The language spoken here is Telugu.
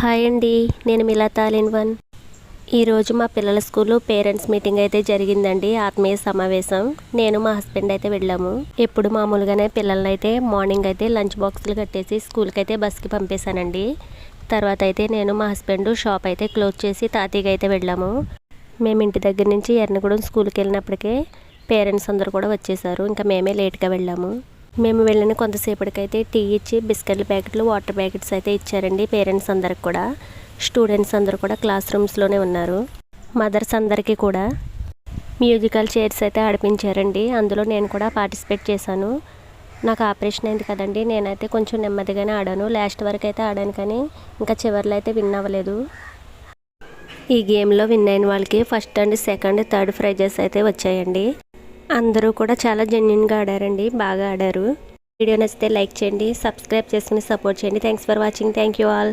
హాయ్ అండి, నేను మిలతా ఆల్-ఇన్-వన్. ఈరోజు మా పిల్లల స్కూల్లో పేరెంట్స్ మీటింగ్ అయితే జరిగిందండి. ఆత్మీయ సమావేశం. నేను మా హస్బెండ్ అయితే వెళ్ళాము. ఎప్పుడు మామూలుగానే పిల్లల్ని అయితే మార్నింగ్ అయితే లంచ్ బాక్సులు కట్టేసి స్కూల్కి అయితే బస్కి పంపేశానండి. తర్వాత అయితే నేను మా హస్బెండ్ షాప్ అయితే క్లోజ్ చేసి తాతయ్యకి అయితే వెళ్ళాము. మేము ఇంటి దగ్గర నుంచి ఎర్నగూడెం స్కూల్కి వెళ్ళినప్పటికే పేరెంట్స్ అందరూ కూడా వచ్చేసారు. ఇంకా మేమే లేట్గా వెళ్ళాము. మేము వెళ్ళిన కొంతసేపటికైతే టీ ఇచ్చి బిస్కెట్ల ప్యాకెట్లు, వాటర్ ప్యాకెట్స్ అయితే ఇచ్చారండి పేరెంట్స్ అందరికి కూడా. స్టూడెంట్స్ అందరూ కూడా క్లాస్ రూమ్స్లోనే ఉన్నారు. మదర్స్ అందరికీ కూడా మ్యూజికల్ చైర్స్ అయితే ఆడిపించారండి. అందులో నేను కూడా పార్టిసిపేట్ చేశాను. నాకు ఆపరేషన్ అయింది కదండి, నేనైతే కొంచెం నెమ్మదిగానే ఆడాను. లాస్ట్ వరకు అయితే ఆడాను, కానీ ఇంకా చివరిలో అయితే విన్ అవ్వలేదు. ఈ గేమ్లో విన్ అయిన వాళ్ళకి first and second third prices అయితే వచ్చాయండి. అందరూ కూడా చాలా జెన్యున్గా ఆడారండి, బాగా ఆడారు. వీడియో నచ్చితే లైక్ చేయండి, సబ్స్క్రైబ్ చేసుకుని సపోర్ట్ చేయండి. Thanks for watching. Thank you all.